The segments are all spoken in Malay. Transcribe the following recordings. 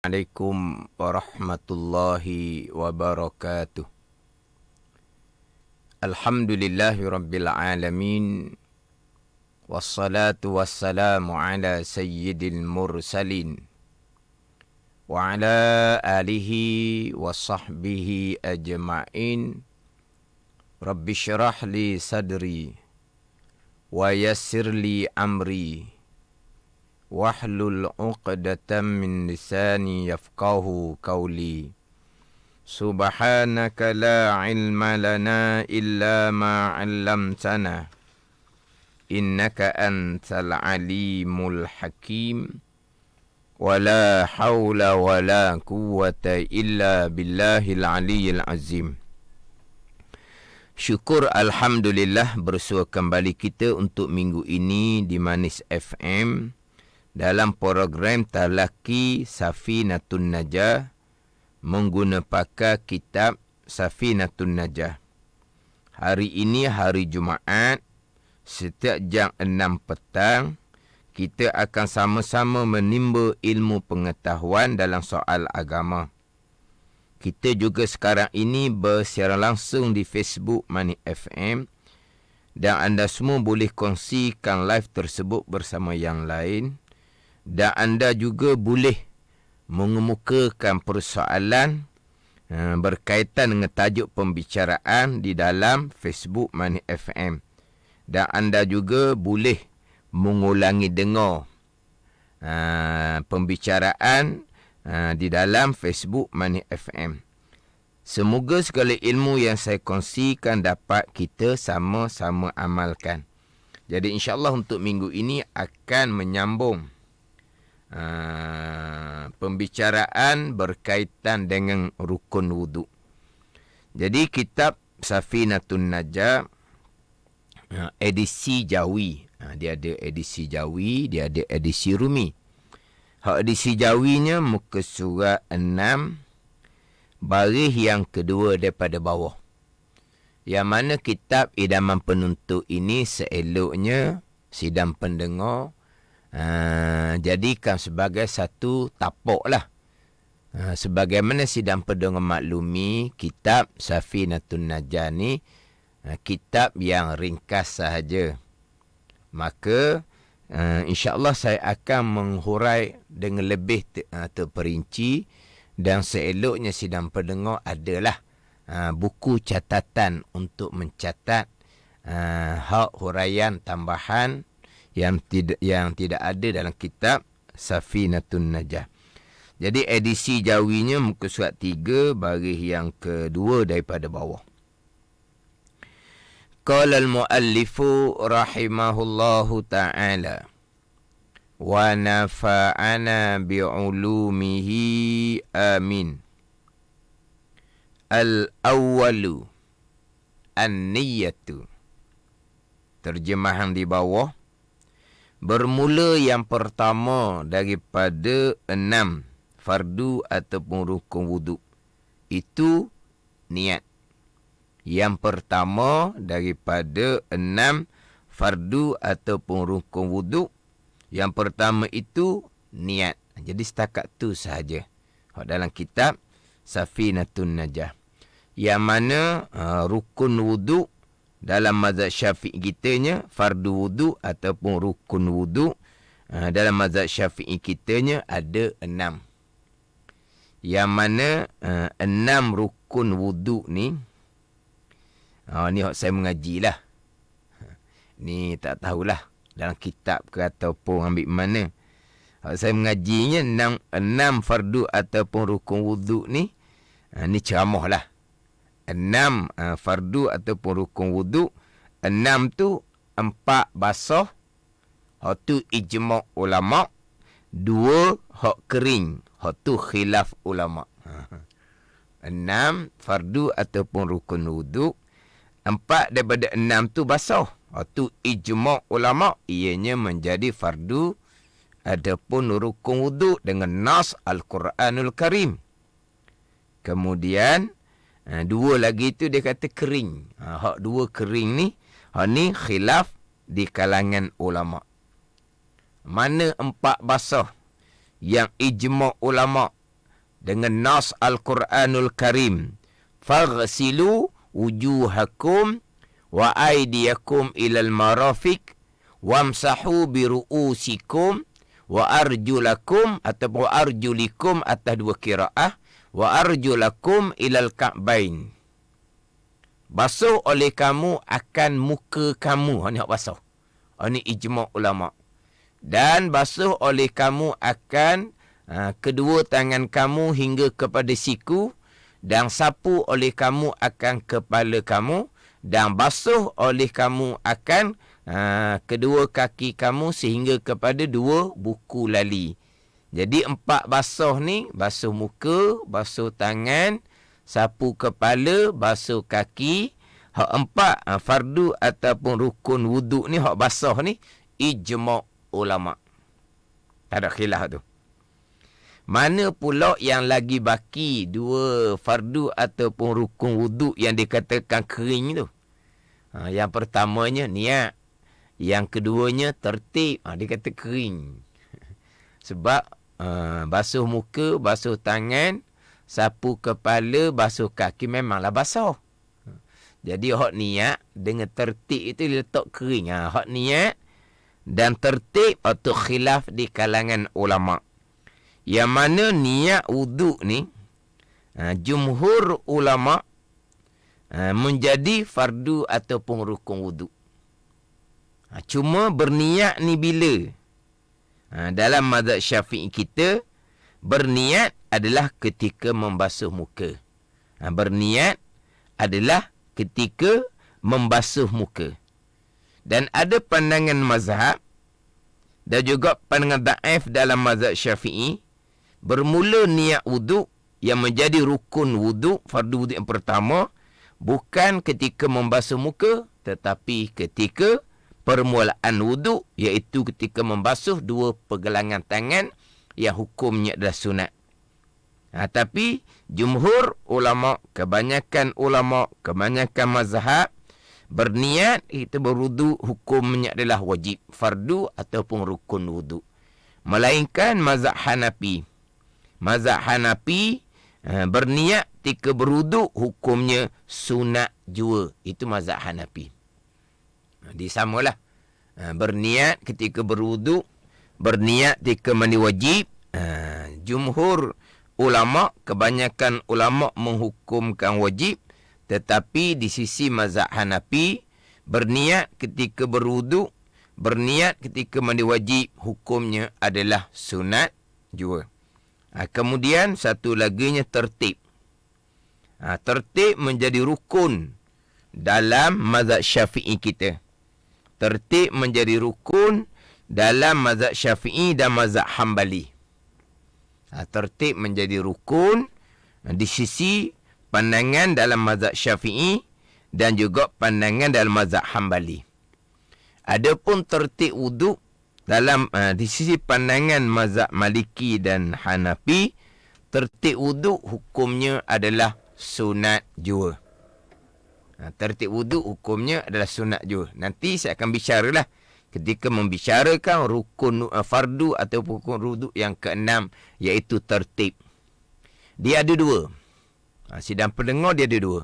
Assalamualaikum warahmatullahi wabarakatuh. Alhamdulillahi rabbil alamin. Wassalatu wassalamu ala sayyidil mursalin. Wa ala alihi wa sahbihi ajma'in. Rabbi syrah li sadri. Wa yassir li amri. Wahlul 'uqdatam min lisani yafqahu qawli. Subhanaka la ilma lana illa ma 'allamtana. Innaka antal alimul hakim. Wa la hawla wa la quwwata illa billahil aliyyil azim. Syukur alhamdulillah bersua kembali kita untuk minggu ini di Manis FM. Dalam program Talaki Safinatun Najah menggunakan kitab Safinatun Najah. Hari ini hari Jumaat, setiap jam 6 petang, kita akan sama-sama menimba ilmu pengetahuan dalam soal agama. Kita juga sekarang ini bersiaran langsung di Facebook Manis FM dan anda semua boleh kongsikan live tersebut bersama yang lain. Dan anda juga boleh mengemukakan persoalan berkaitan dengan tajuk pembicaraan di dalam Facebook Manis FM. Dan anda juga boleh mengulangi dengar pembicaraan di dalam Facebook Manis FM. Semoga segala ilmu yang saya kongsikan dapat kita sama-sama amalkan. Jadi insya-Allah untuk minggu ini akan menyambung pembicaraan berkaitan dengan rukun wudu. Jadi kitab Safinatun Najah edisi Jawi. Dia ada edisi Jawi, dia ada edisi Rumi. Hak edisi Jawinya muka surat 6 baris yang kedua daripada bawah. Yang mana kitab idaman penuntut ini seeloknya sidang pendengar jadikan sebagai satu tapak lah. Sebagaimana sidang pendengar maklumi, kitab Safinatun Najah ni kitab yang ringkas sahaja. Maka insya-Allah saya akan menghurai dengan lebih terperinci, dan seeloknya sidang pendengar adalah buku catatan untuk mencatat hak huraian tambahan yang tidak ada dalam kitab Safinatun Najah. Jadi edisi Jawinya muka surat 3 baris yang kedua daripada bawah. Qala al-muallifu rahimahullahu ta'ala wa nafa'ana bi'ulumihi amin. Al-awwalu an-niyyatu. Terjemahan di bawah. Bermula yang pertama daripada 6 fardu ataupun rukun wuduk, itu niat. Yang pertama daripada 6 fardu ataupun rukun wuduk, yang pertama itu niat. Jadi setakat tu sahaja dalam kitab Safinatun Najah. Yang mana rukun wuduk dalam mazhab Syafi'i kitanya, fardu wudu ataupun rukun wudu dalam mazhab Syafi'i kitanya ada 6. Yang mana 6 rukun wudu ni, ni saya mengajilah. Ni tak tahulah dalam kitab ke ataupun ambil mana. Saya mengajinya 6 fardu ataupun rukun wudu ni, ni ceramah lah. 6 fardu ataupun rukun wudu. 6 tu 4 basah, hak tu ijma' ulama'. 2 hak kering, hak tu khilaf ulama'. 6 fardu ataupun rukun wudu. 4 daripada 6 tu basah, hak tu ijma' ulama', ianya menjadi fardu ataupun rukun wudu dengan nas Al-Quranul Karim. Kemudian 2 lagi tu dia kata kering. Hak 2 kering ni, hak ni khilaf di kalangan ulama'. Mana 4 basah yang ijma' ulama' dengan nas Al-Quranul Karim. Faghsilu wujuhakum wa aydiyakum ilal marafiq wamsahu biru'usikum wa arjulakum ataupun arjulikum atas dua qiraah wa arjulakum ilal ka'bain. Basuh oleh kamu akan muka kamu. Ini hak basuh. Ini ijma' ulama'. Dan basuh oleh kamu akan kedua tangan kamu hingga kepada siku, dan sapu oleh kamu akan kepala kamu, dan basuh oleh kamu akan kedua kaki kamu sehingga kepada dua buku lali. Jadi 4 basuh ni, basuh muka, basuh tangan, sapu kepala, basuh kaki. Hak 4 fardu ataupun rukun wuduk ni, hak basuh ni ijma' ulama'. Tak ada khilaf tu. Mana pula yang lagi baki 2 fardu ataupun rukun wuduk yang dikatakan kering tu? Yang pertamanya niat. Yang keduanya tertib. Dia kata kering. Sebab basuh muka, basuh tangan, sapu kepala, basuh kaki memanglah basuh. Jadi hak niat dengan tertib itu diletak kering. Hak niat dan tertib atau khilaf di kalangan ulama'. Yang mana niat wuduk ni, jumhur ulama' menjadi fardu ataupun rukun wuduk. Cuma berniat ni bila? Dalam mazhab Syafi'i kita, berniat adalah ketika membasuh muka. Berniat adalah ketika membasuh muka. Dan ada pandangan mazhab dan juga pandangan daif dalam mazhab Syafi'i, bermula niat wuduk yang menjadi rukun wuduk, fardu wuduk yang pertama, bukan ketika membasuh muka, tetapi ketika permulaan wuduk, iaitu ketika membasuh 2 pergelangan tangan yang hukumnya adalah sunat. Tapi jumhur ulama', kebanyakan mazhab, berniat kita berwuduk hukumnya adalah wajib, fardu ataupun rukun wuduk. Melainkan mazhab Hanafi. Mazhab Hanafi berniat ketika berwuduk hukumnya sunat jua. Itu mazhab Hanafi. Disamalah. Berniat ketika berwuduk, berniat ketika mandi wajib. Jumhur ulama', kebanyakan ulama' menghukumkan wajib. Tetapi di sisi mazhab Hanafi, berniat ketika berwuduk, berniat ketika mandi wajib, hukumnya adalah sunat jua. Kemudian satu laginya tertib. Tertib menjadi rukun dalam mazhab Syafi'i kita. Tertib menjadi rukun dalam mazhab Syafi'i dan mazhab Hambali. Tertib menjadi rukun di sisi pandangan dalam mazhab Syafi'i dan juga pandangan dalam mazhab Hambali. Adapun tertib wuduk dalam di sisi pandangan mazhab Maliki dan Hanafi, tertib wuduk hukumnya adalah sunat jua. Tertib wuduk hukumnya adalah sunat jua. Nanti saya akan bicaralah ketika membicarakan rukun fardu ataupun rukun wuduk yang ke-6, iaitu tertib. Dia ada 2. Sidang pendengar dia ada 2.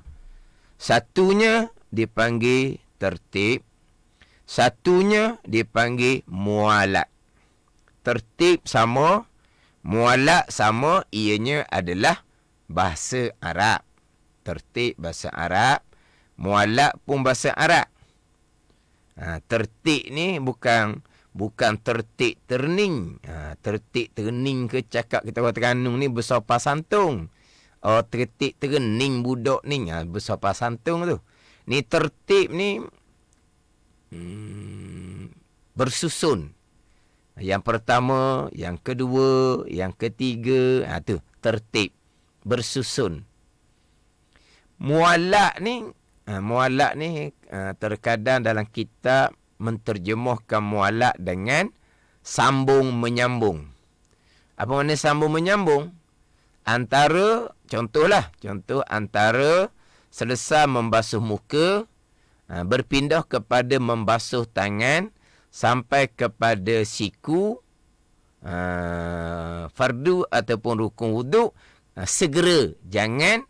Satunya dipanggil tertib, satunya dipanggil mualat. Tertib sama, mualat sama, ianya adalah bahasa Arab. Tertib bahasa Arab, mualat pun bahasa Arab. Tertib ni bukan tertib terning. Tertib terning ke cakap kita orang Terengganu ni bersopan santun. Tertib terening budak ni, bersopan santun tu. Ni tertib ni bersusun. Yang pertama, yang kedua, yang ketiga, tu tertib bersusun. Mualak ni terkadang dalam kitab menterjemahkan mualak dengan sambung menyambung. Apa makna sambung menyambung? Contoh antara selesai membasuh muka, berpindah kepada membasuh tangan sampai kepada siku, fardu ataupun rukun wuduk, segera, jangan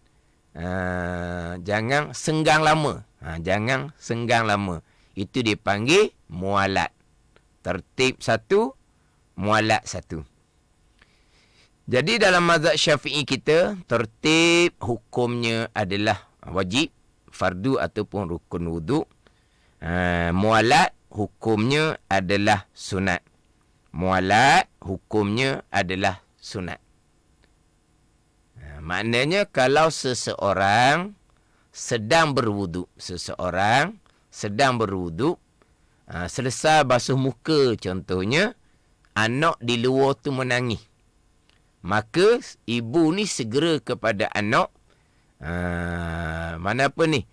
senggang lama. Jangan senggang lama. Itu dipanggil mualat. Tertib satu, mualat satu. Jadi dalam mazhab Syafi'i kita, tertib hukumnya adalah wajib, fardu ataupun rukun wuduk. Mualat hukumnya adalah sunat. Mualat hukumnya adalah sunat. Maknanya kalau seseorang sedang berwuduk, selesai basuh muka contohnya, anak di luar tu menangis, maka ibu ni segera kepada anak. Mana apa ni?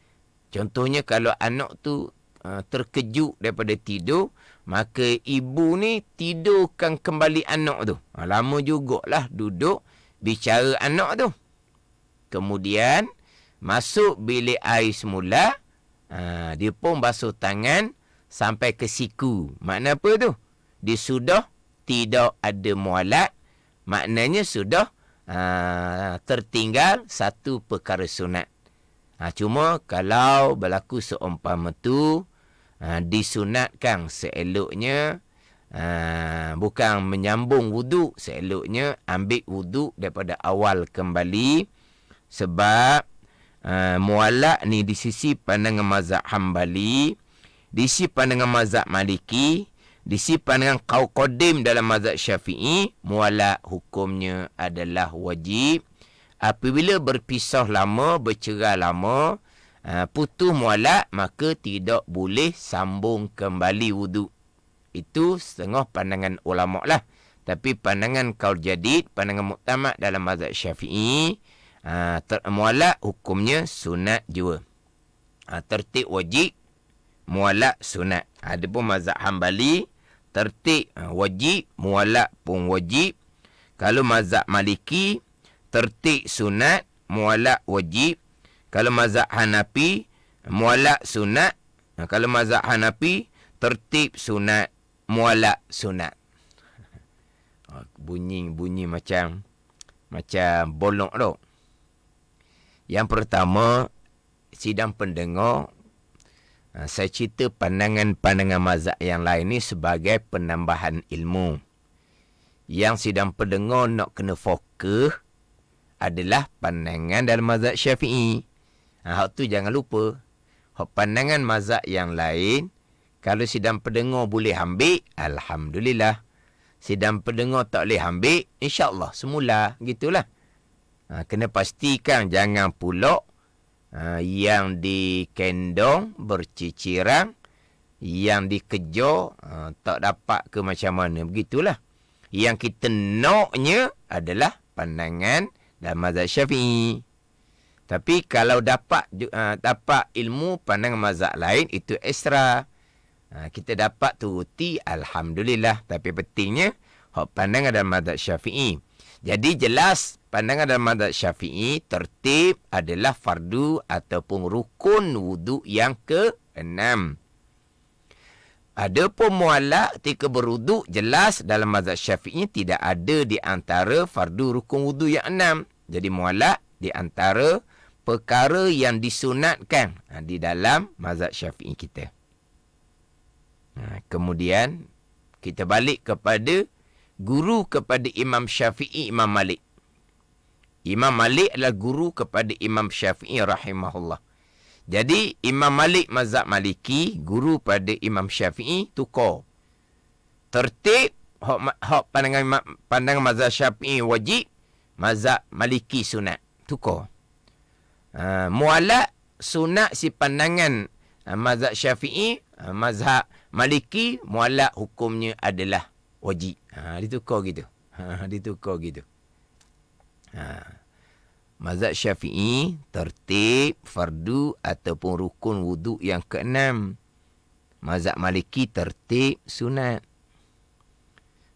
Contohnya kalau anak tu terkejut daripada tidur, maka ibu ni tidurkan kembali anak tu. Lama jugalah duduk bicara anak tu. Kemudian masuk bilik air semula, dia pun basuh tangan sampai ke siku. Makna apa tu? Dia sudah tidak ada mualat. Maknanya sudah tertinggal satu perkara sunat. Cuma kalau berlaku seumpama tu, disunatkan seeloknya, bukan menyambung wuduk, seeloknya ambil wuduk daripada awal kembali. Sebab mualat ni di sisi pandangan mazhab Hambali, di sisi pandangan mazhab Maliki, di sisi pandangan kaum qadim dalam mazhab Syafi'i, mualat hukumnya adalah wajib. Apabila berpisah lama, bercerai lama, putus mualat, maka tidak boleh sambung kembali wuduk. Itu setengah pandangan ulama' lah. Tapi pandangan kaul jadid, pandangan muktamad dalam mazhab Syafi'i, mualat hukumnya sunat jua. Tertib wajib, mualat sunat. Ada pun mazhab Hambali, tertib wajib, mualat pun wajib. Kalau mazhab Maliki, tertib sunat, mualat wajib. Kalau mazhab Hanafi, mualat sunat. Kalau mazhab Hanafi, tertib sunat, mualat sunat. Bunyi macam bolong tu. Yang pertama, sidang pendengar, saya cerita pandangan-pandangan mazhab yang lain ni sebagai penambahan ilmu. Yang sidang pendengar nak kena fokus adalah pandangan dalam mazhab Syafi'i. Hak tu jangan lupa. Hak pandangan mazhab yang lain, kalau sidang pendengar boleh ambil, alhamdulillah. Sidang pendengar tak boleh ambil, insya-Allah semula gitulah. Kena pastikan jangan pula yang dikendong berciciran, yang dikejar tak dapat ke macam mana, begitulah. Yang kita naknya adalah pandangan dalam mazhab Syafi'i. Tapi kalau dapat ilmu pandangan mazhab lain, itu ekstra. Kita dapat turuti, alhamdulillah. Tapi pentingnya hak pandangan dalam mazhab Syafi'i. Jadi jelas pandangan dalam mazhab Syafi'i, tertib adalah fardu ataupun rukun wuduk yang ke-6. Adapun mualat ketika berwuduk, jelas dalam mazhab Syafi'i tidak ada di antara fardu rukun wuduk yang 6. Jadi mualat di antara perkara yang disunatkan di dalam mazhab Syafi'i kita. Kemudian kita balik kepada guru kepada Imam Syafi'i, Imam Malik. Imam Malik adalah guru kepada Imam Syafi'i rahimahullah. Jadi Imam Malik mazhab Maliki, guru pada Imam Syafi'i, tukar. Tertib hak pandangan mazhab Syafi'i wajib, mazhab Maliki sunat, tukar. Mualat sunat si pandangan mazhab Syafi'i, mazhab Maliki, mualat hukumnya adalah wajib. Ditukar gitu. Ditukar gitu. Mazhab Syafi'i, tertib, fardu ataupun rukun wuduk yang ke-6. Mazhab Maliki, tertib, sunat.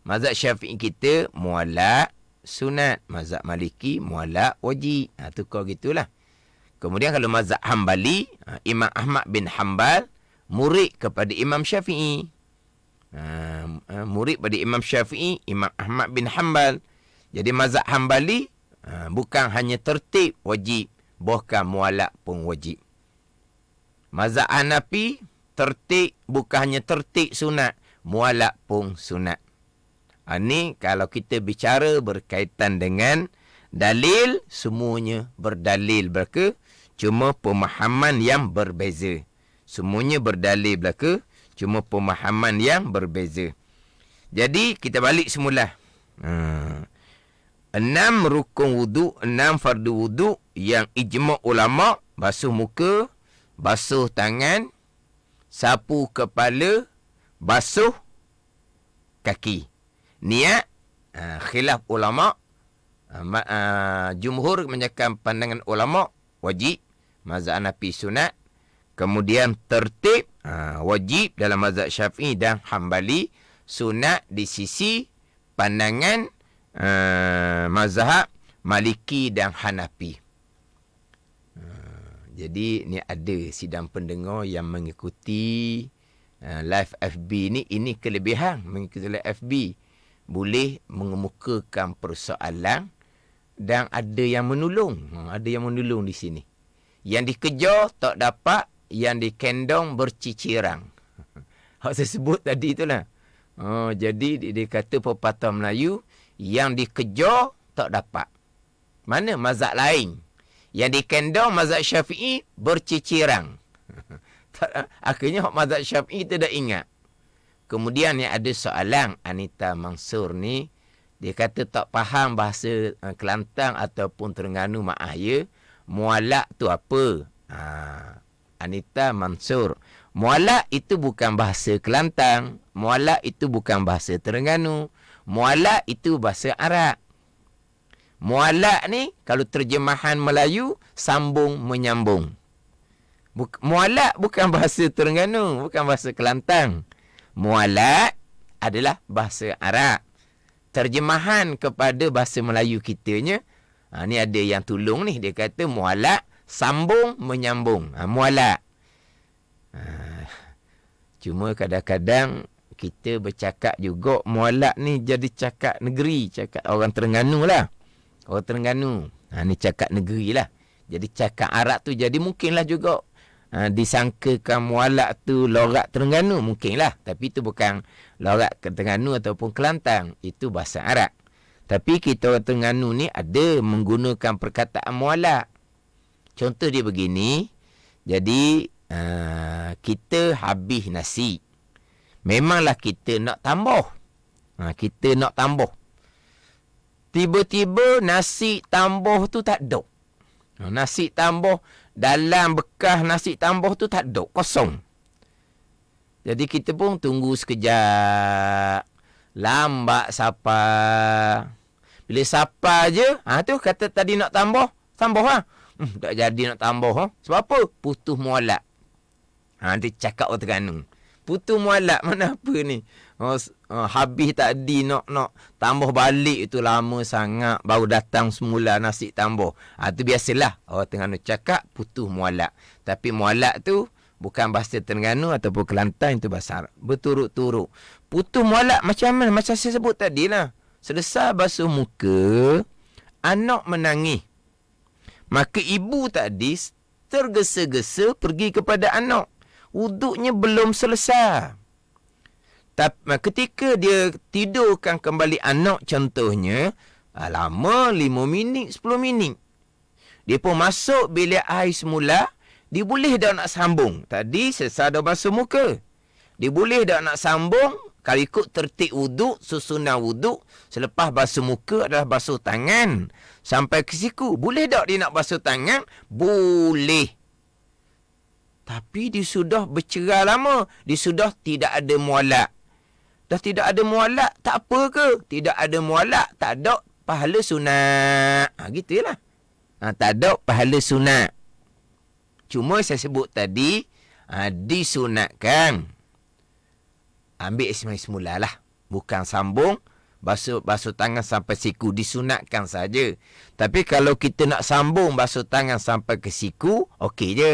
Mazhab Syafi'i kita, mualat, sunat. Mazhab Maliki, mualat, wajib. Tukar gitulah. Kemudian kalau mazhab Hambali, Imam Ahmad bin Hanbal, murid kepada Imam Syafi'i. Murid pada Imam Syafi'i, Imam Ahmad bin Hanbal. Jadi mazhab Hambali, Bukan hanya tertib wajib, bahkan mualak pun wajib. Mazhab Hanafi, tertib bukan hanya tertib sunat, mualak pun sunat. Ini kalau kita bicara berkaitan dengan dalil, semuanya berdalil belaka, cuma pemahaman yang berbeza. Semuanya berdalil belaka, cuma pemahaman yang berbeza. Jadi kita balik semula. 6 rukun wudu, 6 fardu wudu yang ijma' ulama: basuh muka, basuh tangan, sapu kepala, basuh kaki. Niat, khilaf ulama. Jumhur menyatakan pandangan ulama wajib, mazhab Hanafi sunat. Kemudian tertib, wajib dalam mazhab Syafi'i dan Hambali, sunat di sisi pandangan mazhab Maliki dan Hanafi. Jadi ni ada sidang pendengar yang mengikuti live FB ni. Ini kelebihan mengikuti live FB. Boleh mengemukakan persoalan dan ada yang menolong. Ada yang menolong di sini. Yang dikejar tak dapat, yang dikendong bercicirang. Hak saya sebut tadi itulah. Jadi dia kata pepatah Melayu, yang dikejar tak dapat. Mana mazhab lain? Yang dikendong mazhab Syafi'i bercicirang. Akhirnya hak mazhab Syafi'i tu dah ingat. Kemudian yang ada soalan Anita Mansur ni, dia kata tak faham bahasa Kelantan ataupun Terengganu, maaf ya. Mualak tu apa? Anita Mansur, mualak itu bukan bahasa Kelantan, mualak itu bukan bahasa Terengganu, mualak itu bahasa Arab. Mualak ni kalau terjemahan Melayu, sambung menyambung. Mualak bukan bahasa Terengganu, bukan bahasa Kelantan. Mualak adalah bahasa Arab. Terjemahan kepada bahasa Melayu kitanya, ni ada yang tolong ni, dia kata mualak sambung menyambung. Mualak. Cuma kadang-kadang kita bercakap juga mualak ni jadi cakap negeri, cakap orang Terengganu lah. Orang Terengganu. Ni cakap negeri lah. Jadi cakap Arab tu jadi mungkinlah juga disangkakan mualak tu logat Terengganu, mungkinlah. Tapi itu bukan logat Terengganu ataupun Kelantan. Itu bahasa Arab. Tapi kita orang Terengganu ni ada menggunakan perkataan mualak. Contoh dia begini. Jadi kita habis nasi. Memanglah kita nak tambah. Kita nak tambah. Tiba-tiba nasi tambah tu tak ada. Nasi tambah dalam bekas nasi tambah tu tak ada. Kosong. Jadi kita pun tunggu sekejap. Lambat sapa. Bila sapa je, tu kata tadi nak tambah. Tambah lah. Tak jadi nak tambah. Sebab apa? Putus mualak. Dia cakap orang Terengganu. Putus mualak mana apa ni? Habis tadi nak tambah balik itu lama sangat. Baru datang semula nasi tambah. Itu biasalah. Orang Terengganu cakap putus mualak. Tapi mualak tu bukan bahasa Terengganu ataupun Kelantan, itu bahasa Arab. Berturut-turut. Putus mualak macam mana? Macam saya sebut tadi lah. Selesai basuh muka, anak menangis. Maka ibu tadi tergesa-gesa pergi kepada anak. Wuduknya belum selesai. Tapi ketika dia tidurkan kembali anak contohnya, lama 5 minit, 10 minit. Dia pun masuk bilik air semula, dia boleh dah nak sambung. Tadi selesai dah basuh muka. Dia boleh dah nak sambung. Kalau ikut tertib wuduk, susunan wuduk, selepas basuh muka adalah basuh tangan. Sampai ke siku. Boleh tak dia nak basuh tangan? Boleh. Tapi dia sudah bercerai lama. Dia sudah tidak ada mualak. Dah tidak ada mualak, tak apa ke? Tidak ada mualak, tak ada pahala sunat. Gitulah. Tak ada pahala sunat. Cuma saya sebut tadi, disunatkan. Ambil ismail semula lah. Bukan sambung. Basuh tangan sampai siku. Disunatkan saja. Tapi kalau kita nak sambung basuh tangan sampai ke siku, okey je.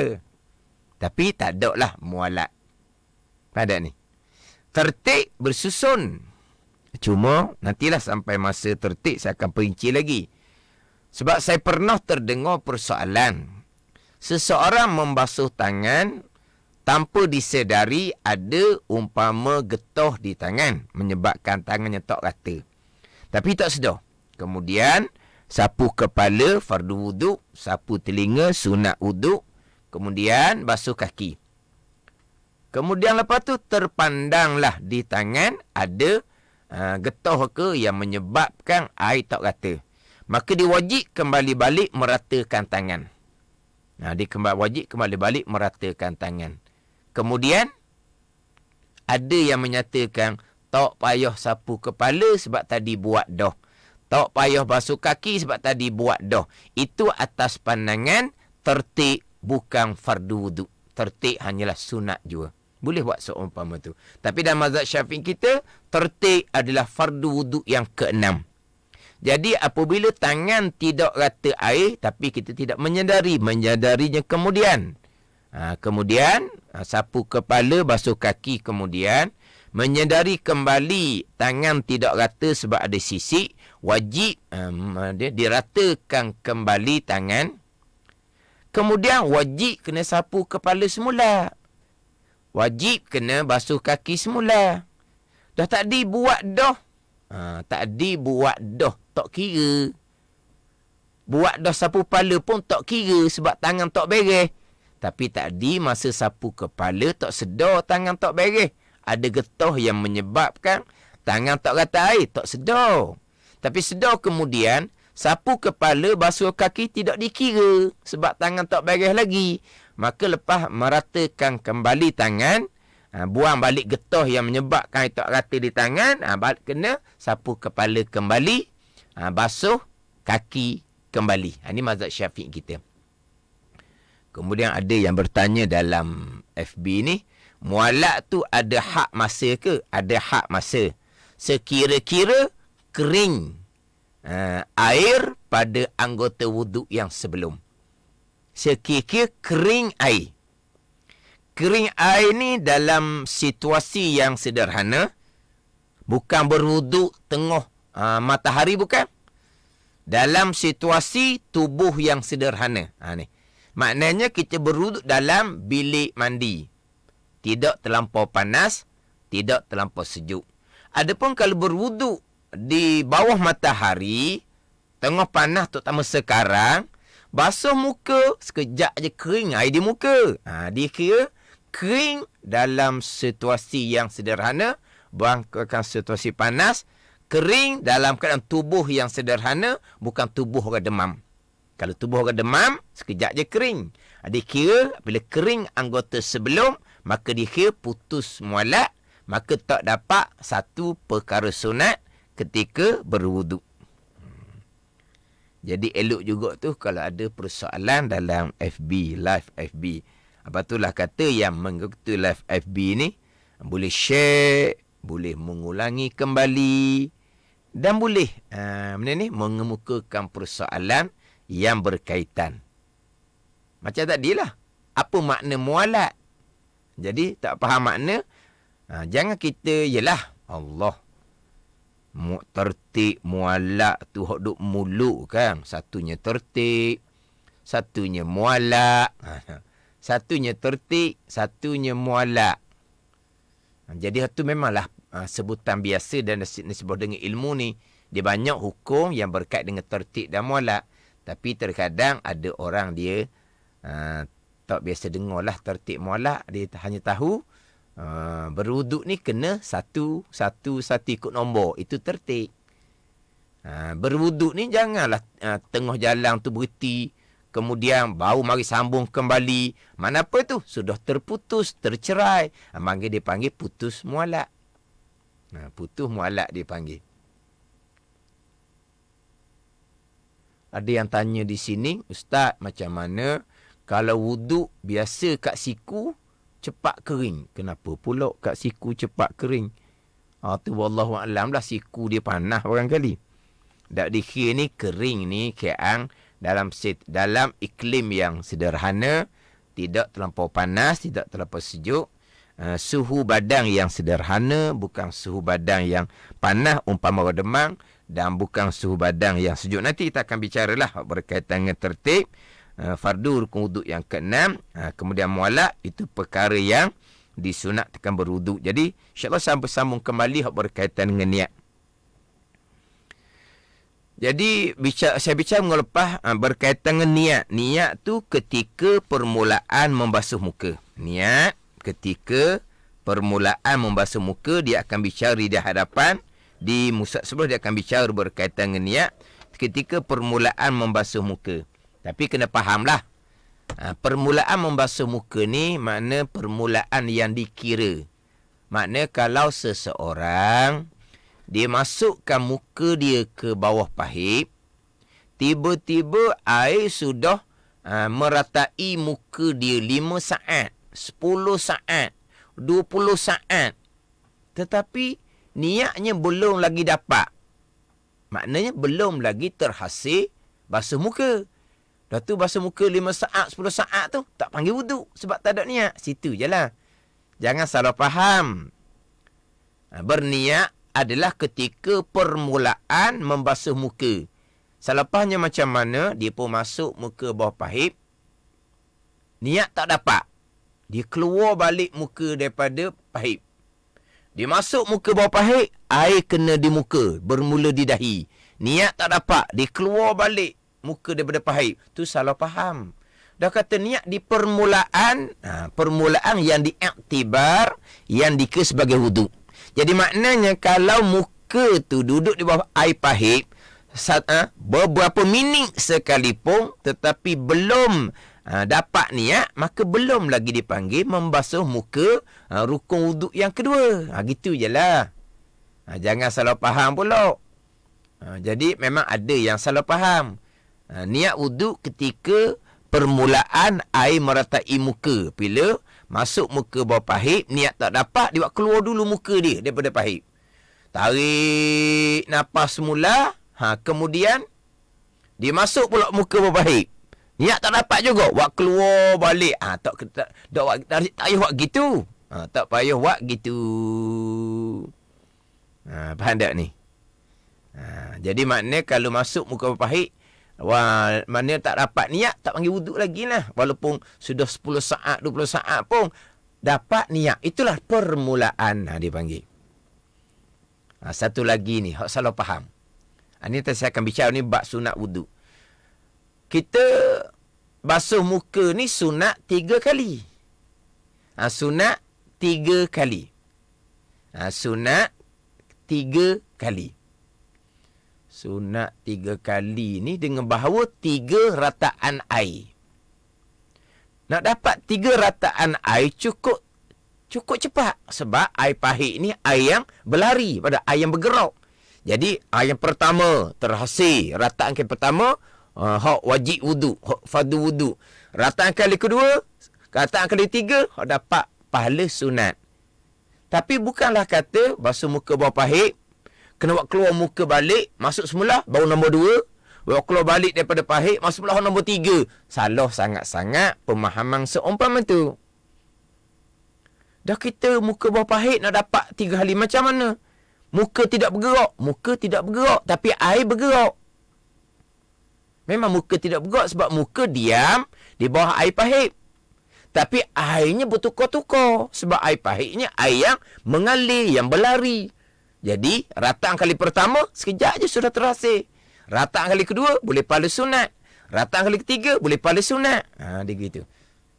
Tapi tak ada lah mualak. Pada ni. Tertib bersusun. Cuma nantilah sampai masa tertib saya akan perinci lagi. Sebab saya pernah terdengar persoalan. Seseorang membasuh tangan tanpa disedari ada umpama getah di tangan, menyebabkan tangannya tak rata. Tapi tak sedar. Kemudian, sapu kepala, fardu wuduk. Sapu telinga, sunat wuduk. Kemudian, basuh kaki. Kemudian lepas tu, terpandanglah di tangan ada getah ke yang menyebabkan air tak rata. Maka dia wajib kembali balik meratakan tangan. Dia wajib kembali balik meratakan tangan. Kemudian, ada yang menyatakan, tak payah sapu kepala sebab tadi buat dah. Tak payah basuh kaki sebab tadi buat dah. Itu atas pandangan tertib bukan fardu wuduk. Tertib hanyalah sunat jua. Boleh buat seumpama tu. Tapi dalam mazhab Syafi'i kita, tertib adalah fardu wuduk yang ke-6. Jadi apabila tangan tidak rata air, tapi kita tidak menyadarinya kemudian. Kemudian, sapu kepala, basuh kaki kemudian. Menyedari kembali tangan tidak rata sebab ada sisik, wajib diratakan kembali tangan. Kemudian wajib kena sapu kepala semula. Wajib kena basuh kaki semula. Dah tadi buat dah. Tadi buat dah. Tak kira. Buat dah sapu kepala pun tak kira sebab tangan tak beres. Tapi tadi masa sapu kepala tak sedar tangan tak beres. Ada getah yang menyebabkan tangan tak rata air. Tak sedar. Tapi sedar kemudian, sapu kepala, basuh kaki tidak dikira. Sebab tangan tak beres lagi. Maka lepas meratakan kembali tangan, buang balik getah yang menyebabkan air tak rata di tangan, balik kena sapu kepala kembali, basuh kaki kembali. Ini mazhab Syafi'i kita. Kemudian ada yang bertanya dalam FB ni, mualak tu ada hak masa ke? Ada hak masa. Sekira-kira kering air pada anggota wuduk yang sebelum. Sekira-kira kering air. Kering air ni dalam situasi yang sederhana. Bukan berwuduk tengah matahari, bukan. Dalam situasi tubuh yang sederhana. Ni. Maknanya kita berwuduk dalam bilik mandi. Tidak terlampau panas, tidak terlampau sejuk. Adapun kalau berwuduk di bawah matahari, tengah panas terutama sekarang, basuh muka, sekejap je kering air di muka. Dia kira kering dalam situasi yang sederhana, bukan situasi panas, kering dalam keadaan tubuh yang sederhana, bukan tubuh orang demam. Kalau tubuh orang demam, sekejap je kering. Dia kira bila kering anggota sebelum, maka dia kira putus mualak, maka tak dapat satu perkara sunat ketika berwuduk. Jadi elok juga tu kalau ada persoalan dalam FB, live FB. Apa itulah kata yang mengikuti live FB ni, boleh share, boleh mengulangi kembali, dan boleh mengemukakan persoalan yang berkaitan. Macam tadilah. Apa makna mualat? Jadi, tak faham makna. Jangan kita, yelah, Allah. Tertib, mualak tu hok duk muluk kan. Satunya tertib, satunya mualak. Satunya tertib, satunya mualak. Jadi, itu memanglah sebutan biasa dan disebut dengan ilmu ni. Dia banyak hukum yang berkait dengan tertib dan mualak. Tapi terkadang ada orang dia tak biasa dengar lah tertib mualak. Dia hanya tahu berwuduk ni kena satu ikut nombor. Itu tertib. Berwuduk ni janganlah tengah jalan tu berhenti. Kemudian baru mari sambung kembali. Mana apa tu? Sudah terputus, tercerai. Dia panggil putus mualak. Putus mualak dia panggil. Ada yang tanya di sini, Ustaz, macam mana kalau wuduk biasa kat siku cepat kering? Kenapa pula kat siku cepat kering? Tu wallahualam lah, siku dia panas barangkali. Tak dikira ni kering ni keang dalam iklim yang sederhana, tidak terlampau panas, tidak terlampau sejuk. suhu badan yang sederhana, bukan suhu badan yang panas umpama demam, dan bukan suhu badan yang sejuk. Nanti kita akan bicaralah berkaitan dengan tertib fardu rukun wuduk yang ke-6. Kemudian mualak, itu perkara yang disunatkan berwuduk. Jadi insya-Allah sambung kembali berkaitan dengan niat. Jadi saya bicara mengelepas berkaitan dengan niat. Niat tu ketika permulaan membasuh muka. Niat ketika permulaan membasuh muka, dia akan bicara di hadapan, di musab sebelum dia akan bicara berkaitan dengan niat ketika permulaan membasuh muka. Tapi kena fahamlah, permulaan membasuh muka ni makna permulaan yang dikira. Makna kalau seseorang dia masukkan muka dia ke bawah pahit, tiba-tiba air sudah meratai muka dia 5 saat, 10 saat, 20 saat. Tetapi niatnya belum lagi dapat. Maknanya belum lagi terhasil basuh muka. Dah tu basuh muka 5 saat, 10 saat tu tak panggil wuduk sebab tak ada niat. Situ je lah. Jangan salah faham. Berniat adalah ketika permulaan membasuh muka. Selepasnya macam mana, dia pun masuk muka bawah pahit, niat tak dapat. Dia keluar balik muka daripada pahit. Dia masuk muka bawah pahit, air kena di muka, bermula di dahi. Niat tak dapat, dia keluar balik muka daripada pahit. Tu salah faham. Dah kata niat di permulaan, permulaan yang diiktibar, yang dikira sebagai wuduk. Jadi maknanya kalau muka tu duduk di bawah air pahit beberapa minit sekalipun, tetapi belum dapat niat, maka belum lagi dipanggil membasuh muka rukun wuduk yang kedua. Gitu je lah. Jangan salah faham pula. Jadi memang ada yang salah faham. Niat wuduk ketika permulaan air meratai muka. Bila masuk muka bawah pahit, niat tak dapat, dia buat keluar dulu muka dia daripada pahit. Tarik nafas semula, kemudian dia masuk pula muka bawah pahit. Niat tak dapat juga, buat keluar balik. Tak payah buat gitu. Tak payah buat gitu. Faham tak ni? Jadi maknanya kalau masuk muka bawah pahit, mana tak dapat niat, tak panggil wuduk lagi lah. Walaupun sudah 10 saat, 20 saat pun dapat niat. Itulah permulaan dia panggil. Satu lagi ni, salah faham. Ini saya akan bicara ni bab sunat wuduk. Kita basuh muka ni sunat 3 kali. Sunat 3 kali. Sunat 3 kali. Sunat 3 kali ni dengan bahawa 3 rataan air. Nak dapat 3 rataan air cukup cepat. Sebab air pahit ni air yang berlari pada air yang bergerak. Jadi air yang pertama terhasil. Rataan kali pertama, hak wajib wuduk, hak fardu wuduk. Rataan kali kedua, rataan kali tiga, hak dapat pahala sunat. Tapi bukanlah kata basuh muka bawah pahit, kena buat keluar muka balik, masuk semula, baru nombor 2. Buat keluar balik daripada pahit, masuk semula nombor 3. Salah sangat-sangat pemahaman seumpama tu. Dah kita muka bawah pahit nak dapat 3 kali macam mana? Muka tidak bergerak. Muka tidak bergerak, tapi air bergerak. Memang muka tidak bergerak sebab muka diam di bawah air pahit. Tapi airnya bertukar-tukar. Sebab air pahitnya air yang mengalir, yang berlari. Jadi, rataan kali pertama, sekejap je sudah terhasil. Rataan kali kedua, boleh pahala sunat. Rataan kali ketiga, boleh pahala sunat. Dia gitu.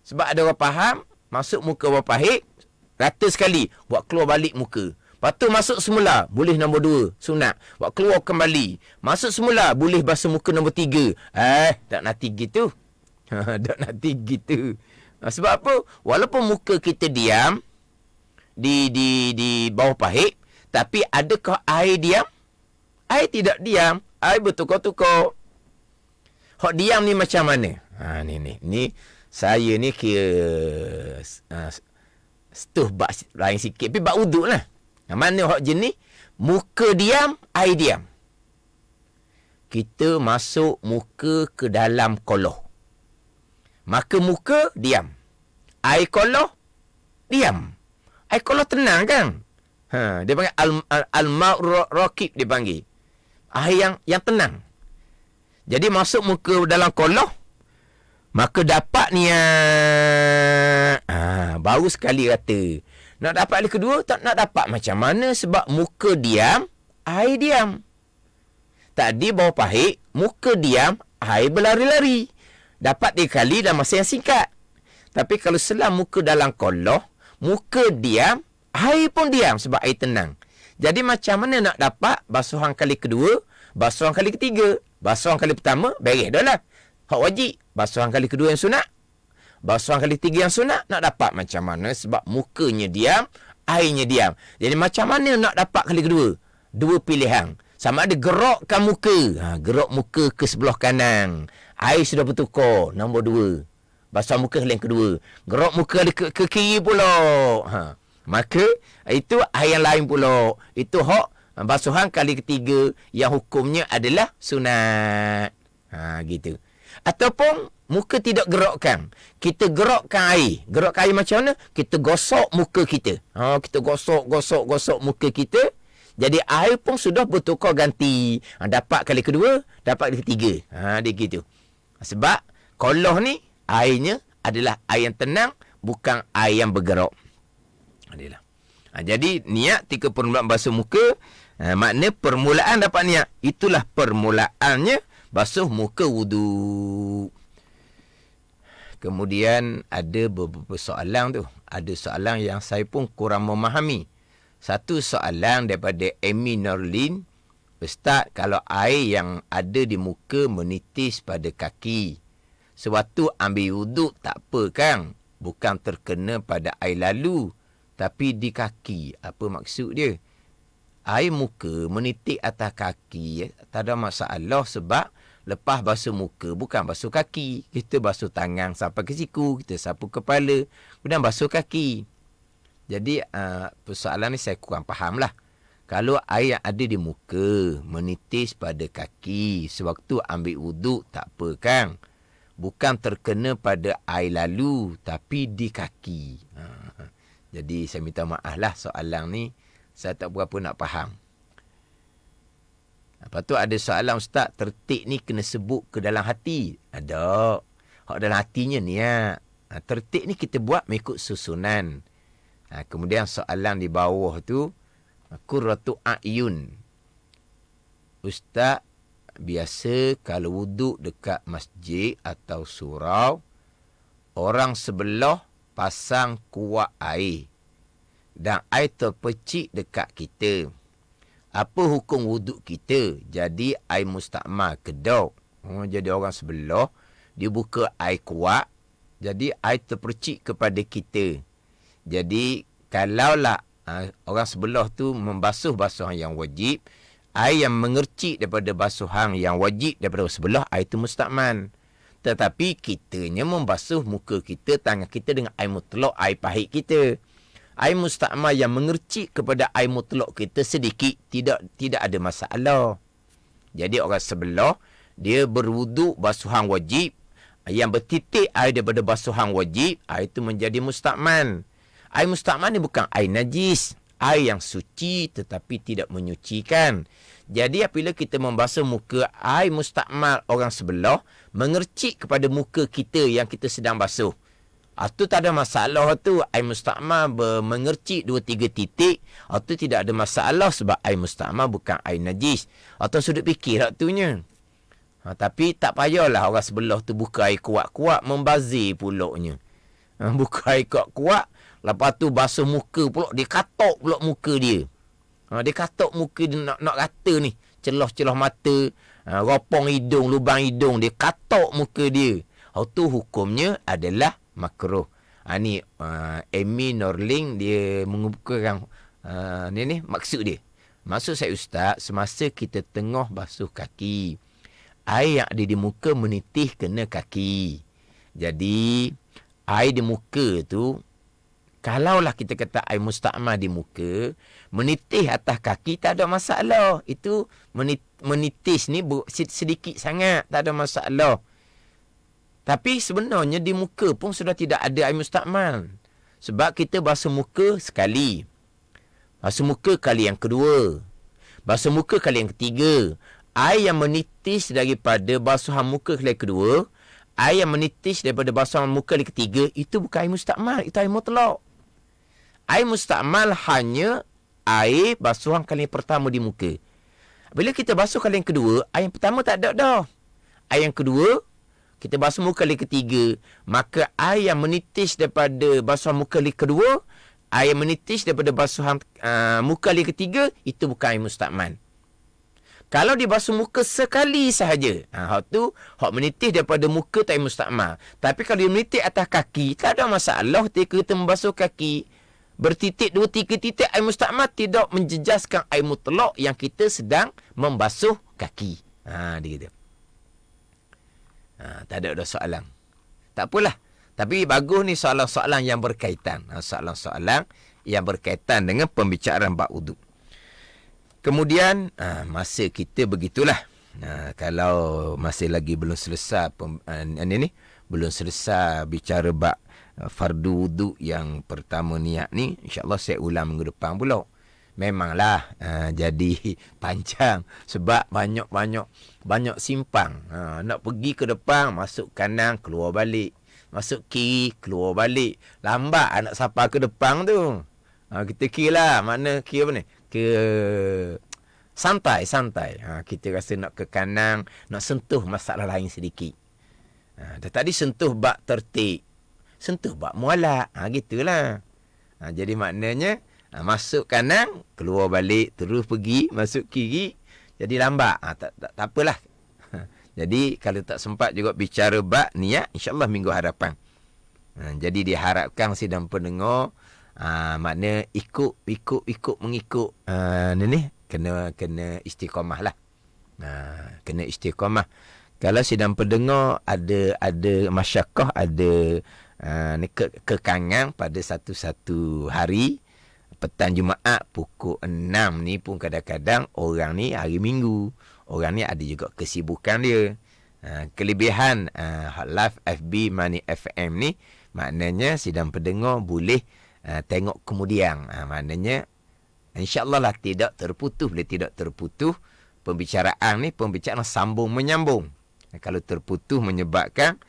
Sebab ada orang faham, masuk muka bawah pahit, rata sekali, buat keluar balik muka. Lepas tu masuk semula, boleh nombor 2, sunat. Buat keluar kembali. Masuk semula, boleh basuh muka nombor 3. Tak nanti gitu. Tak nanti gitu. Sebab apa? Walaupun muka kita diam, di bawah pahit, tapi adakah air diam? Air tidak diam. Air bertukar-tukar. Hak diam ni macam mana? Ni saya ni kira setuh bak lain sikit. Tapi bak wuduk lah. Mana hak jenis? Muka diam, air diam. Kita masuk muka ke dalam koloh. Maka muka diam. Air koloh diam. Air kolah tenang kan? Dia panggil al-ma'u rakib dia panggil. Air yang tenang. Jadi masuk muka dalam kolah, maka dapat niat. Baru sekali kata. Nak dapat kali kedua, tak nak dapat macam mana sebab muka diam, air diam. Tadi bawah pahit, muka diam, air berlari-lari. Dapat 3 kali dalam masa yang singkat. Tapi kalau selam muka dalam kolah, muka diam, air pun diam sebab air tenang. Jadi macam mana nak dapat basuhan kali kedua, basuhan kali ketiga, basuhan kali pertama, beres dah lah. Hak wajib. Basuhan kali kedua yang sunat, basuhan kali tiga yang sunat, nak dapat macam mana sebab mukanya diam, airnya diam. Jadi macam mana nak dapat kali kedua? 2 pilihan. Sama ada gerakkan muka. Gerak muka ke sebelah kanan. Air sudah bertukar. Nombor 2. Basuhan muka kali yang kedua. Gerak muka ke kiri pula. Maka itu air yang lain pula. Itu hak basuhan kali ketiga yang hukumnya adalah sunat. Gitu. Ataupun muka tidak gerakkan. Kita gerakkan air. Gerakkan air macam mana? Kita gosok muka kita. Kita gosok muka kita. Jadi air pun sudah bertukar ganti. Dapat kali kedua, dapat kali ketiga. Dia gitu. Sebab kolah ni airnya adalah air yang tenang, bukan air yang bergerak. Adalah. Jadi niat 3 permulaan basuh muka, makna permulaan dapat niat. Itulah permulaannya basuh muka wudu. Kemudian ada beberapa soalan tu. Ada soalan yang saya pun kurang memahami. Satu soalan daripada Amy Norlin. Ustaz, kalau air yang ada di muka menitis pada kaki, sewaktu ambil wuduk tak apa kan? Bukan terkena pada air lalu, tapi di kaki. Apa maksud dia? Air muka menitik atas kaki, tak ada masalah sebab lepas basuh muka bukan basuh kaki. Kita basuh tangan sampai ke siku, kita sapu kepala, kemudian basuh kaki. Jadi persoalan ni saya kurang faham lah. Kalau air yang ada di muka menitis pada kaki sewaktu ambil wuduk tak apa kan? Bukan terkena pada air lalu tapi di kaki. Jadi saya minta maaf lah soalan ni. Saya tak berapa nak faham. Lepas tu ada soalan, Ustaz, tertik ni kena sebut ke dalam hati? Ada. Hak dalam hatinya niat. Tertik ni kita buat mengikut susunan. Kemudian soalan di bawah tu, qurratu a'yun. Ustaz, biasa kalau wuduk dekat masjid atau surau, orang sebelah pasang kuat air dan air terpercik dekat kita. Apa hukum wuduk kita? Jadi air mustakmal kedok. Jadi orang sebelah, dia buka air kuat, jadi air terpercik kepada kita. Jadi kalaulah orang sebelah tu membasuh basuhan yang wajib, air yang mengercik daripada basuhan yang wajib daripada sebelah, air itu mustakmal. Tetapi kitanya membasuh muka kita, tangan kita dengan air mutlak, air pahit kita. Air mustakmal yang mengercik kepada air mutlak kita sedikit, tidak ada masalah. Jadi orang sebelah, dia berwuduk basuhan wajib, yang bertitik air daripada basuhan wajib, air itu menjadi mustakmal. Air mustakmal ni bukan air najis, air yang suci tetapi tidak menyucikan. Jadi apabila kita membasuh muka, air mustakmal orang sebelah mengercik kepada muka kita yang kita sedang basuh. Itu tak ada masalah tu. Air mustakmal mengercik 2-3 titik, itu tidak ada masalah sebab air mustakmal bukan air najis. Atau sudut fikir waktunya. Tapi tak payahlah orang sebelah tu buka air kuat-kuat, membazir pulaknya. Buka air kuat-kuat, lepas tu basuh muka pula, dia katok pula muka dia. Dia katok muka dia nak kata ni, celah-celah mata, ropong hidung, lubang hidung, dia katok muka dia. Itu hukumnya adalah makruh. Ni Amy Norling dia mengemukakan ni maksud dia. Maksud saya, Ustaz, semasa kita tengah basuh kaki, air yang ada di muka menitih kena kaki. Jadi air di muka tu, kalaulah kita kata air mustakmal di muka menitih atas kaki, tak ada masalah. Itu menitis ni sedikit sangat, tak ada masalah. Tapi sebenarnya di muka pun sudah tidak ada air mustakmal. Sebab kita basuh muka sekali. Basuh muka kali yang kedua. Basuh muka kali yang ketiga. Air yang menitis daripada basuhan muka kali yang kedua, air yang menitis daripada basuhan muka kali yang ketiga, itu bukan air mustakmal, itu air mutlak. Air mustakmal hanya air basuhan kali yang pertama di muka. Bila kita basuh kali yang kedua, air yang pertama tak ada dah. Air yang kedua, kita basuh muka kali yang ketiga, maka air yang menitis daripada basuhan muka kali kedua, air yang menitis daripada basuhan muka kali ketiga, itu bukan air mustakmal. Kalau dia basuh muka sekali sahaja, hak tu, hak menitis daripada muka tak air mustakmal. Tapi kalau dia menitis atas kaki, tak ada masalah ketika kita membasuh kaki. Bertitik 2-3 titik air mustakmal tidak menjejaskan air mutlak yang kita sedang membasuh kaki. Dia kata. Tak ada soalan. Tak apalah. Tapi bagus ni soalan-soalan yang berkaitan. Soalan-soalan yang berkaitan dengan pembicaraan bab wuduk. Kemudian, masa kita begitulah. Kalau masih lagi belum selesai belum selesai bicara bab fardu wuduk yang pertama niat ni, insya-Allah saya ulang minggu depan pula. Memanglah jadi panjang sebab banyak simpang. Nak pergi ke depan, masuk kanan, keluar balik. Masuk kiri, keluar balik. Lambat nak sampai ke depan tu. Kita kira lah, mana kira apa ni? Santai. Kita rasa nak ke kanan, nak sentuh masalah lain sedikit. Tadi sentuh bab tertib, sentuh bab mualak. Gitulah. Jadi maknanya masuk kanan, keluar balik, terus pergi, masuk kiri. Jadi lambat. Tak apalah. Jadi kalau tak sempat juga bicara bab niat, insya-Allah minggu hadapan. Jadi diharapkan sidang pendengar makna ikut mengikut ni kena istiqamah lah. Kena istiqamah. Kalau sidang pendengar ada masyakkah, ada kekangan pada satu hari petang Jumaat pukul 6 ni pun kadang-kadang orang ni hari Minggu, orang ni ada juga kesibukan dia. Kelebihan live FB Money FM ni maknanya sidang pendengar boleh tengok kemudian. Maknanya insya-Allah lah tidak terputus, boleh tidak terputus pembicaraan ni, pembicaraan sambung menyambung. Kalau terputus menyebabkan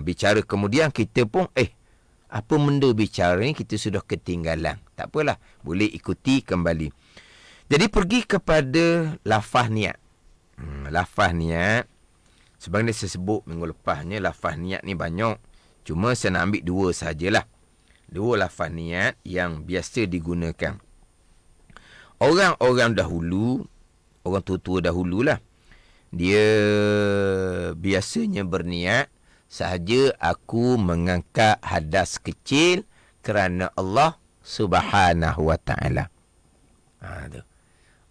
bicara kemudian kita pun apa benda bicara ni kita sudah ketinggalan. Tak apalah, boleh ikuti kembali. Jadi pergi kepada lafaz niat. Lafaz niat sebagaimana saya sebut minggu lepasnya, lafaz niat ni banyak. Cuma saya nak ambil dua sajalah. Dua lafaz niat yang biasa digunakan. Orang-orang dahulu, orang tua-tua dahululah, dia biasanya berniat, sahaja aku mengangkat hadas kecil kerana Allah Subhanahu wa ta'ala.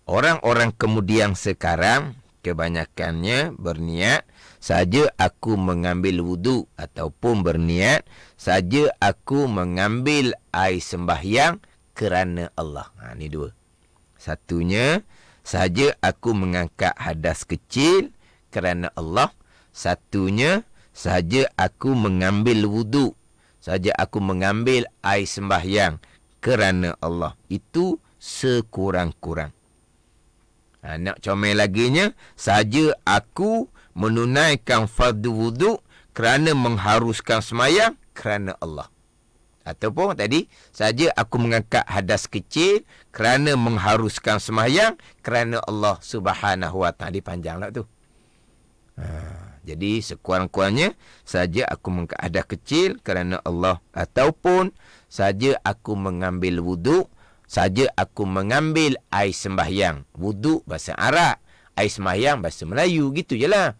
Orang-orang kemudian sekarang kebanyakannya berniat, sahaja aku mengambil wuduk, ataupun berniat, sahaja aku mengambil air sembahyang kerana Allah. Ni dua. Satunya, sahaja aku mengangkat hadas kecil kerana Allah. Satunya, sahaja aku mengambil wuduk, sahaja aku mengambil air sembahyang kerana Allah. Itu sekurang-kurang. Nak comel laginya, sahaja aku menunaikan fardu wuduk kerana mengharuskan sembahyang kerana Allah. Ataupun tadi, sahaja aku mengangkat hadas kecil kerana mengharuskan sembahyang kerana Allah Subhanahu wa ta'ala. Panjanglah tu. Jadi sekurang-kurangnya saja aku mengangkat hadas kecil kerana Allah, ataupun saja aku mengambil wuduk, saja aku mengambil air sembahyang. Wuduk bahasa Arab, air sembahyang bahasa Melayu, gitu je lah.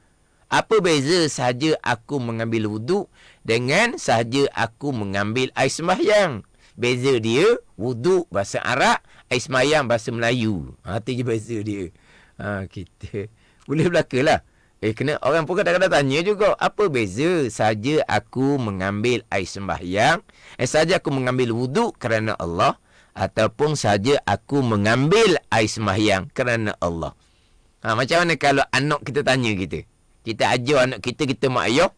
Apa beza saja aku mengambil wuduk dengan saja aku mengambil air sembahyang? Beza dia, wuduk bahasa Arab, air sembahyang bahasa Melayu. Itu je beza dia. Kita boleh belakalah. Kena orang pun kadang-kadang tanya juga, apa beza saja aku mengambil air sembahyang, saja aku mengambil wuduk kerana Allah, ataupun saja aku mengambil air sembahyang kerana Allah. Macam mana kalau anak kita tanya kita? Kita ajar anak kita, kita mak ayah,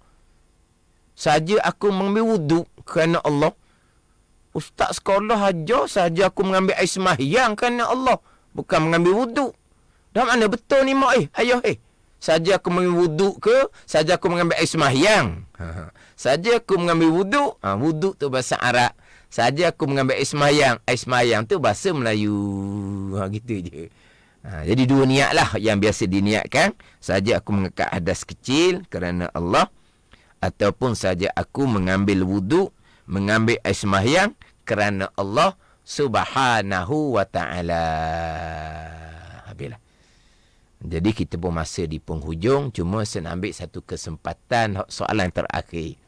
saja aku mengambil wuduk kerana Allah, Ustaz sekolah ajar saja aku mengambil air sembahyang kerana Allah. Bukan mengambil wuduk. Dah mana betul ni mak ayah saja aku mengambil wuduk ke? Saja aku mengambil air sembahyang. Saja aku mengambil wuduk. Wuduk tu bahasa Arab. Saja aku mengambil air sembahyang. Air sembahyang tu bahasa Melayu. Gitu je. Jadi dua niat lah yang biasa diniatkan. Saja aku mengangkat hadas kecil kerana Allah. Ataupun saja aku mengambil wuduk. Mengambil air sembahyang kerana Allah Subhanahu wa ta'ala. Habislah. Jadi kita pun masa di penghujung. Cuma saya nak ambil satu kesempatan soalan terakhir.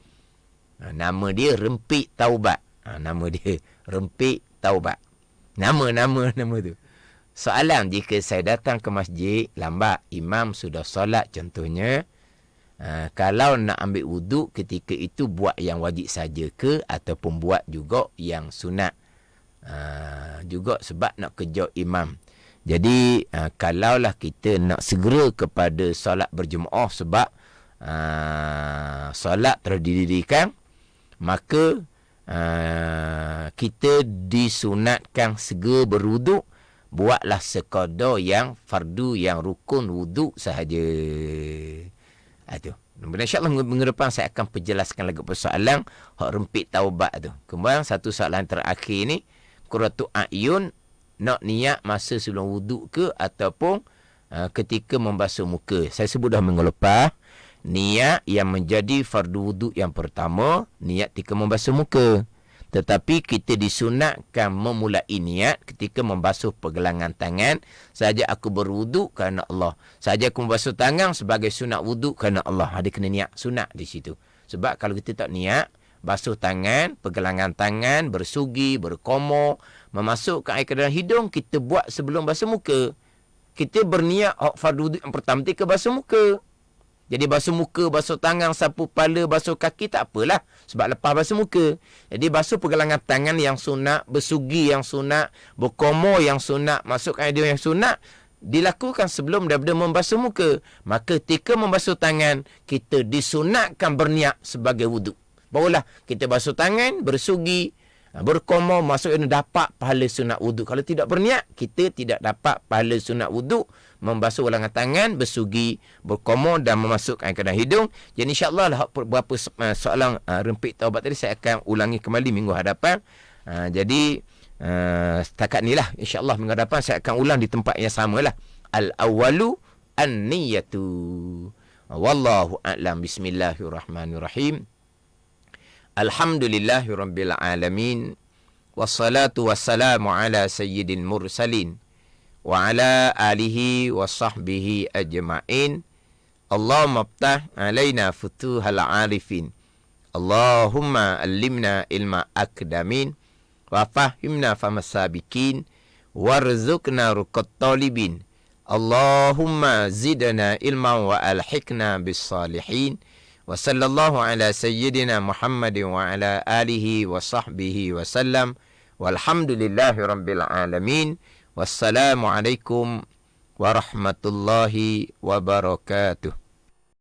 Nama dia Rempik Taubat. Nama dia Rempik Taubat. Nama tu. Soalan, jika saya datang ke masjid lambat, imam sudah solat contohnya, kalau nak ambil wuduk ketika itu buat yang wajib saja ke ataupun buat juga yang sunat? Juga sebab nak kejar imam. Jadi kalaulah kita nak segera kepada solat berjemaah sebab solat telah didirikan, maka kita disunatkan segera berwuduk. Buatlah sekadar yang fardu, yang rukun wuduk sahaja. Itu. InsyaAllah minggu depan saya akan perjelaskan lagi persoalan hak Rempik Taubat tu. Kemudian satu soalan terakhir ni, Qurratu A'yun nak niat masa sebelum wuduk ke ataupun ketika membasuh muka. Saya sebut dah minggu lepas, niat yang menjadi fardu wuduk yang pertama, niat ketika membasuh muka. Tetapi kita disunatkan memulai niat ketika membasuh pergelangan tangan. Saja aku berwuduk kerana Allah. Saja aku membasuh tangan sebagai sunat wuduk kerana Allah. Ada kena niat sunat di situ. Sebab kalau kita tak niat, basuh tangan, pergelangan tangan, bersugi, berkomor, memasukkan air ke dalam hidung, kita buat sebelum basuh muka. Kita berniat fardu wuduk yang pertama ketika basuh muka. Jadi basuh muka, basuh tangan, sapu kepala, basuh kaki tak apalah. Sebab lepas basuh muka. Jadi basuh pergelangan tangan yang sunat, bersugi yang sunat, berkomor yang sunat, masukkan air yang sunat, dilakukan sebelum daripada membasuh muka. Maka ketika membasuh tangan, kita disunatkan berniat sebagai wuduk. Barulah kita basuh tangan, bersugi, berkomor, masuk ini dapat pahala sunat wuduk. Kalau tidak berniat, kita tidak dapat pahala sunat wuduk. Membasuh ulangan tangan, bersugi, berkomor dan memasukkan ke dalam hidung. Jadi insyaAllah lah beberapa soalan Rempik Taubat tadi saya akan ulangi kembali minggu hadapan. Jadi setakat ni lah. InsyaAllah minggu hadapan saya akan ulang di tempat yang sama lah. Al-awwalu an-niyatu. Wallahu a'lam. Bismillahirrahmanirrahim. Alhamdulillahirabbil alamin. Wassalatu wassalamu ala sayyidil mursalin wa ala alihi wa sahbihi ajma'in. Allahumma aftah alaina futuhal arifin. Allahumma allimna ilma akdamin wa fahimna famasabikin warzuqna ruqat talibin. Allahumma zidna ilma wa alhiqna bis salihin. Wa sallallahu ala sayyidina Muhammadin wa ala alihi wa sahbihi wa sallam. Walhamdulillahi rabbil alamin. Wassalamualaikum warahmatullahi wabarakatuh.